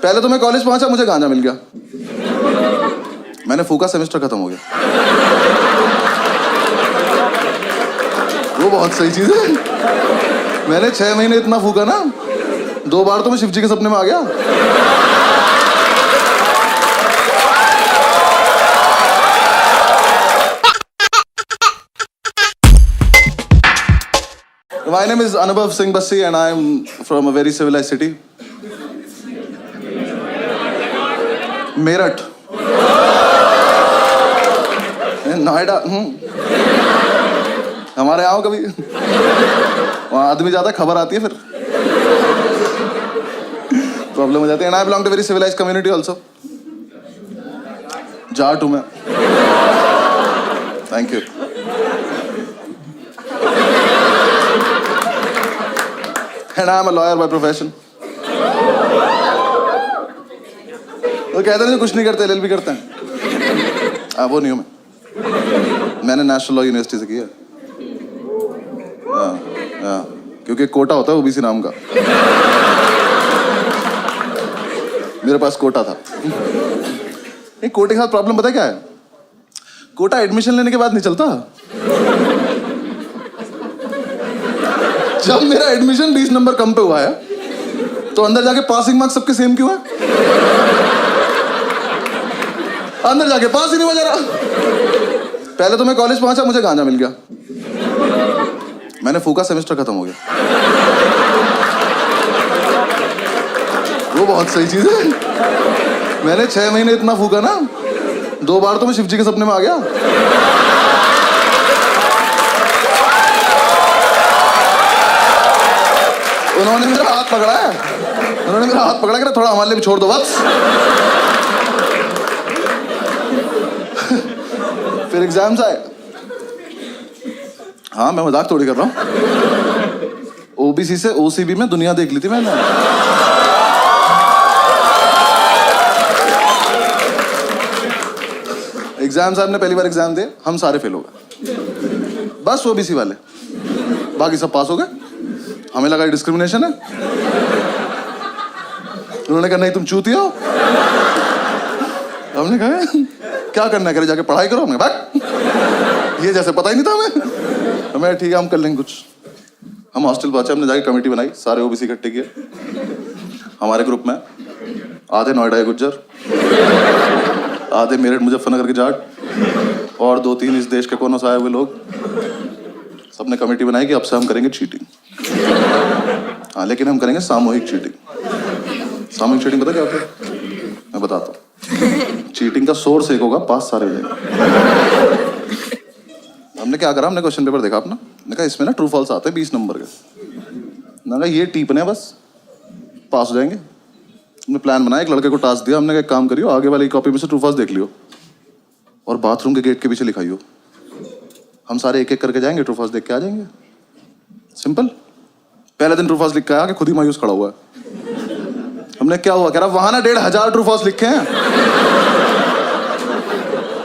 पहले तो मैं कॉलेज पहुंचा, मुझे गांजा मिल गया, मैंने फूका, सेमेस्टर खत्म हो गया। वो बहुत सही चीज है। मैंने 6 महीने इतना फूका ना, 2 बार तो मैं शिव जी के सपने में आ गया। My name is Anubhav Singh Bassi and I am from a very civilized city. Meerut, Noida. हमारे आओ कभी, वहाँ आदमी ज्यादा, खबर आती है फिर प्रॉब्लम हो जाती है। And I belong to very civilized community also. Jat हूँ मैं। Thank you. And I am a lawyer by profession. तो कहते हैं कुछ नहीं करते, LLB करते हैं। वो नहीं हूँ मैं, मैंने नेशनल लॉ यूनिवर्सिटी से किया। क्योंकि कोटा होता है ओबीसी नाम का, मेरे पास कोटा था। नहीं, कोटे के साथ प्रॉब्लम पता है क्या है? कोटा एडमिशन लेने के बाद नहीं चलता। जब मेरा एडमिशन 20 नंबर कम पे हुआ है, तो अंदर जाके पासिंग मार्क्स सबके सेम क्यों है? अंदर जाके पास ही नहीं हुआ जरा। पहले तो मैं कॉलेज पहुंचा, मुझे गांजा मिल गया, मैंने फूका, सेमेस्टर खत्म हो गया। वो बहुत सही चीज है। मैंने 6 महीने इतना फूका ना, 2 बार तो मैं शिव जी के सपने में आ गया। उन्होंने मेरा हाथ पकड़ा है, उन्होंने मेरा हाथ पकड़ा कि थोड़ा हमारे लिए भी छोड़ दो बस। फिर एग्जाम्स आए। हाँ, मैं मजाक थोड़ी कर रहा हूँ। ओबीसी से ओसीबी में दुनिया देख ली थी मैंने। एग्जाम साहब ने पहली बार एग्जाम दिए, हम सारे फेल हो गए, बस ओबीसी वाले, बाकी सब पास हो गए। हमें लगा डिस्क्रिमिनेशन है। उन्होंने कहा नहीं तुम चूतिया हो। हमने कहा क्या करना करे, जाके पढ़ाई करो। हमने भाग, ये जैसे पता ही नहीं था हमें। ठीक है, हम कर लेंगे कुछ। हम हॉस्टल पहुंचे, हमने जाके कमेटी बनाई, सारे ओबीसी इकट्ठे किए। हमारे ग्रुप में आधे नोएडा के गुज्जर, आधे मेरठ मुजफ्फरनगर के जाट, और 2-3 इस देश के कोनों से आए हुए लोग। सबने कमेटी बनाई कि अब से हम करेंगे चीटिंग। हाँ, लेकिन हम करेंगे सामूहिक चीटिंग। सामूहिक चीटिंग पता क्या होता है? मैं बताता हूँ। चीटिंग का सोर्स एक होगा, पास सारे हो जाएंगे। हमने क्या करा, हमने क्वेश्चन पेपर देखा अपना, मैंने कहा इसमें ना ट्रू फॉल्स आते हैं 20 नंबर के। मैंने कहा ये टीपने बस, पास हो जाएंगे। हमने प्लान बनाया, एक लड़के को टास्क दिया, हमने कहा एक काम करियो, आगे वाली कॉपी में से ट्रू फॉल्स देख लियो और बाथरूम के गेट के पीछे लिखाइयो। हम सारे एक एक करके जाएंगे, ट्रू फॉल्स देख के आ जाएंगे। सिंपल। पहले दिन ट्रू फॉल्स लिख के आया कि खुद ही मायूस खड़ा हुआ है। हमने क्या हुआ, कह रहा वहां ना 1500 ट्रू फॉल्स लिखे हैं।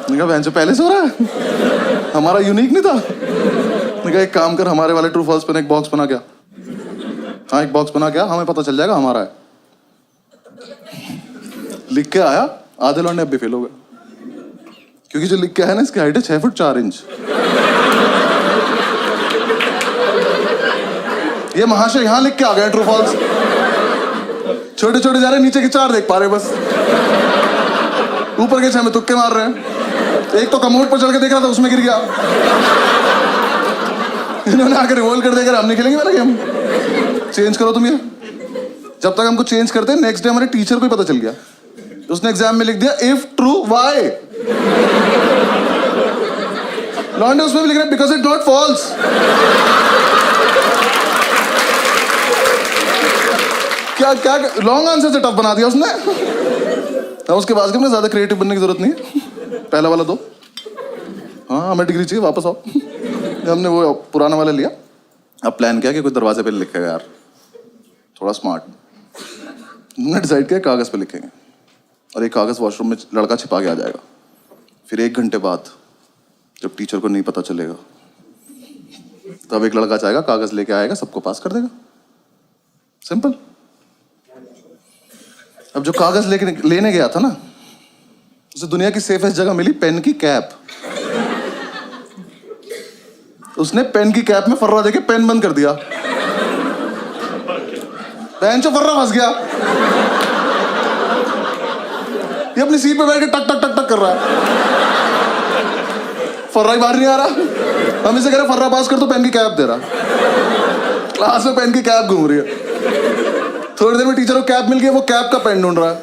मैंने कहा बहन से पहले से हो रहा है, हमारा यूनिक नहीं था। मैंने कहा एक काम कर, हमारे वाले ट्रू फॉल्स पे एक बॉक्स बना क्या। हाँ, एक बॉक्स बना क्या, हमें पता चल जाएगा हमारा है। लिख के आया, आधे लौंडे अब भी फेल हो गए, क्योंकि जो लिख के आया ना, इसकी हाइट है 6 फुट 4 इंच। ये महाशय यहाँ लिख के आ गए ट्रू फॉल्स, छोटे छोटे जा रहे, नीचे के 4 देख पा रहे बस, ऊपर के 6 में तुक्के मार रहे हैं। एक तो कमोड पर चढ़ के देख रहा था, उसमें गिर गया। इन्होंने आकर रिवॉल्व कर देकर हम नहीं खेलेंगे वाला गेम, चेंज करो तुम ये। जब तक हमको चेंज करते, नेक्स्ट डे हमारे टीचर को ही पता चल गया, उसने एग्जाम में लिख दिया इफ ट्रू वाई। लॉन्डे उसमें भी लिख रहा है बिकॉज इट नॉट फॉल्स। क्या क्या लॉन्ग आंसर से टफ बना दिया उसने। उसके बाद हमने ज्यादा क्रिएटिव बनने की जरूरत नहीं है, पहला वाला 2। हाँ, हमें डिग्री चाहिए, वापस आओ। हमने वो पुराना वाला लिया, अब प्लान किया कि कोई दरवाजे पे लिखेगा यार, थोड़ा स्मार्ट। हमने डिसाइड किया कागज पे लिखेंगे, और एक कागज वॉशरूम में लड़का छिपा के आ जाएगा। फिर 1 घंटे बाद जब टीचर को नहीं पता चलेगा, तब एक लड़का जाएगा, कागज लेके आएगा, सबको पास कर देगा। सिंपल। अब जो कागज लेने गया था ना, उसे दुनिया की सेफेस्ट जगह मिली पेन की कैप। उसने पेन की कैप में फर्रा देके पेन बंद कर दिया। पेन से फर्रा फंस गया। ये अपनी सीट पे बैठ के टक टक टक टक कर रहा है, फर्रा ही बाहर नहीं आ रहा। हम इसे कह रहे फर्रा पास कर, तो पेन की कैप दे रहा। क्लास में पेन की कैप घूम रही है। थोड़ी देर में टीचर को कैप मिल गई, वो कैप का पेन ढूंढ रहा है।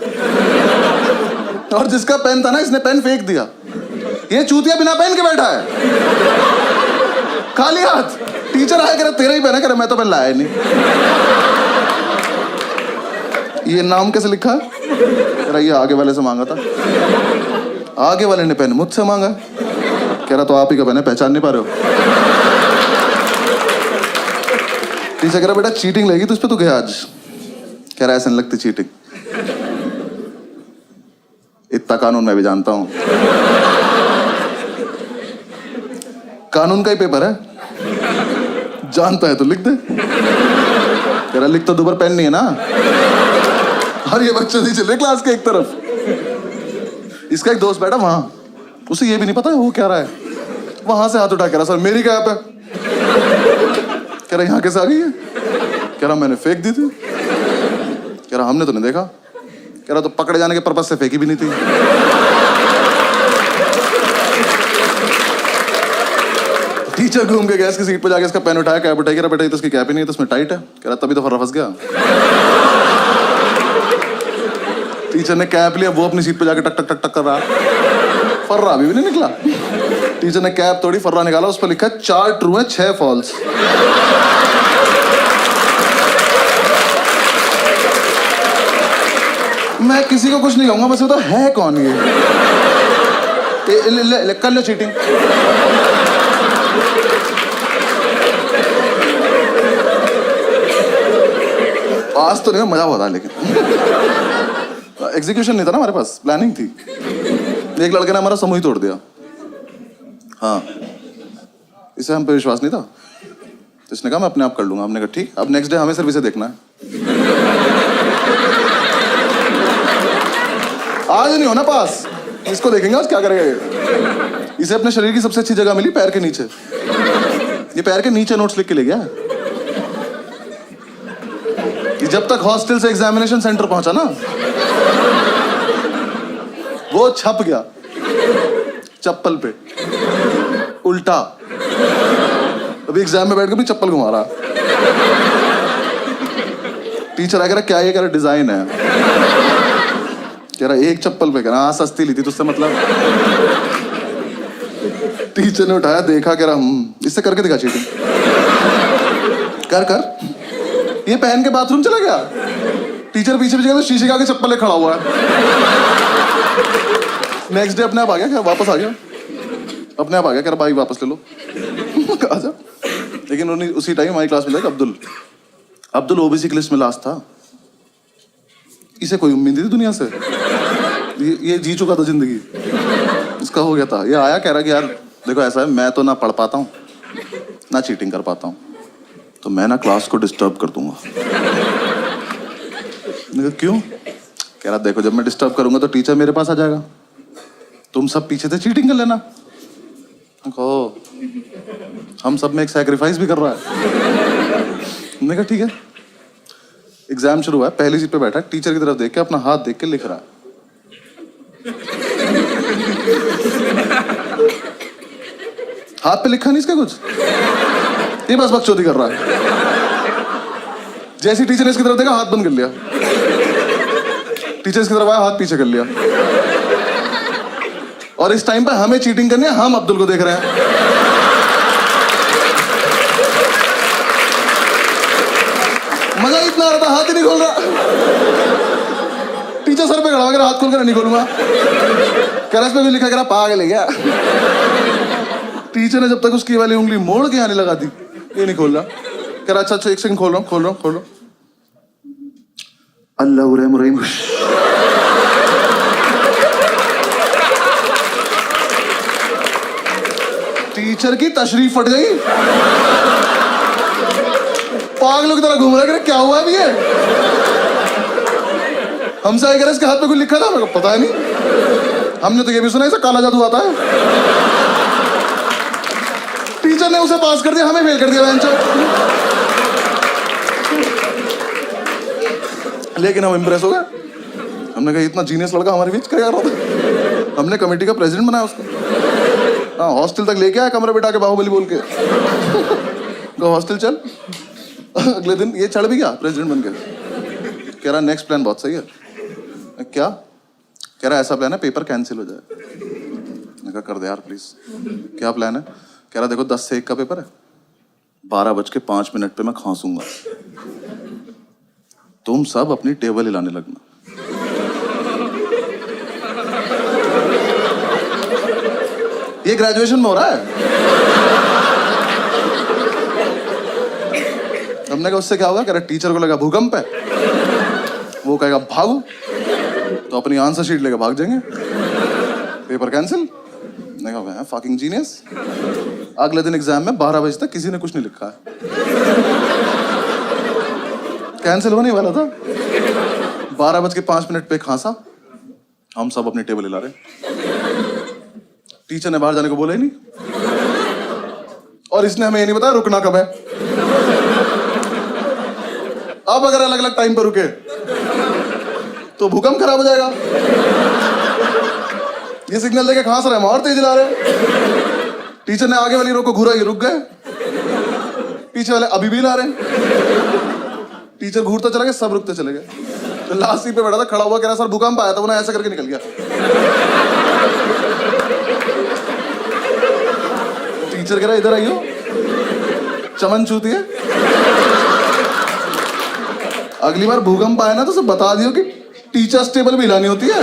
और जिसका पेन था ना, इसने पेन फेंक दिया। ये चूतिया बिना पेन के बैठा है, खाली हाथ। टीचर आया, कह रहा तेरा ही पेन है। कह रहा मैं तो पेन लाया नहीं। ये नाम कैसे लिखा है? कह रहा ये आगे वाले से मांगा था। आगे वाले ने पेन मुझसे मांगा। कह रहा तो आप ही का पेन है, पहचान नहीं पा रहे हो? टीचर कह रहा बेटा चीटिंग लगी तुझ पे, तू गया आज। कह रहा ऐसे नहीं लगती चीटिंग, इतना कानून मैं भी जानता हूं। कानून का ही पेपर है, जानता है तो लिख दे। कह रहा लिख तो दो, पर पेन नहीं है ना। और ये बच्चे नहीं चले क्लास के एक तरफ। इसका एक दोस्त बैठा वहां, उसे ये भी नहीं पता है वो क्या रहा है। वहां से हाथ उठा, कह रहा सर मेरी कैप है। कह रहा यहाँ कैसे आ गई है? कह रहा मैंने फेंक दी थी। कह रहा हमने तो नहीं देखा। कह रहा तो पकड़े जाने के पर्पस से फेंकी भी नहीं थी। टीचर घूम के गया इसकी सीट पे जाके, इसका पेन उठाया, कैप उठाई। कह रहा बेटा ये तो इसकी कैप ही नहीं है, तो इसमें टाइट है। कह रहा तभी तो फर्रा फंस गया। टीचर ने कैप लिया, वो अपनी सीट पे जाके टक टक टक टक कर रहा। फर्रा अभी भी नहीं निकला। टीचर ने कैप तोड़ी, फर्रा निकाला, उस पर लिखा 4 ट्रू है 6 फॉल्स। मैं किसी को कुछ नहीं कहूंगा, बस तो है कौन ये? ले, कर लो चीटिंग। आज तो नहीं, मजा हुआ था, लेकिन एग्जीक्यूशन नहीं था ना हमारे पास, प्लानिंग थी। एक लड़के ने हमारा समूह ही तोड़ दिया। हाँ, इसे हम पे विश्वास नहीं था, तो इसने कहा मैं अपने आप कर लूंगा। हमने कहा ठीक। अब नेक्स्ट डे हमें सिर्फ इसे देखना है। आज नहीं होना पास, इसको देखेंगे आज क्या करेगा ये। इसे अपने शरीर की सबसे अच्छी जगह मिली, पैर के नीचे। ये पैर के नीचे नोट्स लिख के ले गया। ये जब तक हॉस्टल से एग्जामिनेशन सेंटर पहुंचा ना, वो छप गया चप्पल पे उल्टा। अभी एग्जाम में बैठ के भी चप्पल घुमा रहा। टीचर आ कह रहा क्या ये? कह रहा डिजाइन है। कह रहा एक चप्पल पे। कह रहा हाँ सस्ती ली थी तुझसे मतलब। टीचर ने उठाया, देखा, कह रहा इससे करके दिखा चीटिंग। कर कर। ये पहन के बाथरूम चला गया। टीचर पीछे पीछे तो शीशे के आगे चप्पल ले खड़ा हुआ है। नेक्स्ट डे अपने आप आ गया, क्या वापस आ गया, अपने आप आ गया। कह रहा भाई वापस ले लो। आजा। लेकिन उसी टाइम हमारी क्लास में था अब्दुल ओबीसी की लिस्ट में लास्ट था। इसे कोई उम्मीद नहीं थी दुनिया से। ये जी चुका था जिंदगी, इसका हो गया था। ये आया, कह रहा कि यार देखो ऐसा है, मैं तो ना पढ़ पाता हूँ ना चीटिंग कर पाता हूँ, तो मैं ना क्लास को डिस्टर्ब कर दूंगा। क्यों? कह रहा देखो जब मैं डिस्टर्ब करूंगा तो टीचर मेरे पास आ जाएगा, तुम सब पीछे से चीटिंग कर लेना। ओ, हम सब में एक सैक्रिफाइस भी कर रहा है। मैंने कहा ठीक है। एग्जाम शुरू हुआ है, पहली सीट पे बैठा है, टीचर की तरफ देख के अपना हाथ देख के लिख रहा है। हाथ पे लिखा नहीं इसका कुछ, ये बस बकचोदी कर रहा है। जैसे टीचर ने इसकी तरफ देखा, हाथ बंद कर लिया। टीचर इसकी तरफ आया, हाथ पीछे कर लिया। और इस टाइम पे हमें चीटिंग करनी है, हम अब्दुल को देख रहे हैं। मजा इतना आ रहा था, हाथ ही नहीं खोल रहा। टीचर सर पे खड़ा होकर हाथ खोल कर नहीं खोलूंगा। कह रहा इस पे भी लिखा, कह रहा पागल है क्या। टीचर ने जब तक उसकी वाली उंगली मोड़ के आने लगा दी, ये नहीं खोल रहा। कह रहा अच्छा एक सेकंड, खोल रहा हूं। अल्लाह रहीम। टीचर की तशरीफ फट गई। पागलों की तरह घूम रहा है, क्या हुआ है ये? हमसे आई कह रहे इसके हाथ पे कुछ लिखा था, मेरे को पता है नहीं। हमने तो ये भी सुना इसे काला जादू आता है। टीचर ने उसे पास कर दिया, हमें फेल कर दिया बेंचो। लेकिन हम इम्प्रेस हो गए। हमने कहा इतना जीनियस लड़का हमारे बीच क्या कर रहा था। हमने कमेटी का प्रेसिडेंट बनाया उसको। हाँ, हॉस्टल तक लेके आया कमरे बिठा के बाहुबली बोल के। तो हॉस्टल चल। अगले दिन ये चढ़ भी गया प्रेसिडेंट बन के। कह रहा नेक्स्ट प्लान बहुत सही है। क्या? कह रहा ऐसा प्लान है पेपर कैंसिल हो जाए। मैंने कहा कर दे यार प्लीज। क्या प्लान है? कह रहा देखो 10 से 1 का पेपर है, 12:05 पे मैं खांसूंगा, तुम सब अपनी टेबल हिलाने लगना। ये ग्रेजुएशन में हो रहा है। हमने कहा उससे क्या होगा? कह रहा टीचर को लगा भूकंप है, वो कहेगा भागो, तो अपनी आंसर शीट लेकर भाग जाएंगे, पेपर कैंसिल। मैंने कहा फकिंग जीनियस। अगले दिन एग्जाम में 12 बजे तक किसी ने कुछ नहीं लिखा है। कैंसिल होने वाला था, 12:05 पे खांसा। हम सब अपनी टेबल हिला रहे। टीचर ने बाहर जाने को बोला ही नहीं, और इसने हमें ये नहीं बताया रुकना कब है। अब अगर अलग अलग टाइम पर रुके तो भूकंप खराब हो जाएगा। ये सिग्नल देके खांस रहे हैं, और तेज हिला रहे। टीचर ने आगे वाली रो को घूरा, ये रुक गए, पीछे वाले अभी भी हिला रहे। टीचर घूरता चला गया, सब रुकते चले गए। तो लास्ट सीट पे बैठा था, खड़ा हुआ, कह रहा सर भूकंप आया था, उन्हें ऐसा करके निकल गया। टीचर कह रहा इधर आइयो, चमन चूती है। अगली बार भूकंप आए ना तो सब बता दियो कि टीचर्स टेबल भी हिलानी होती है।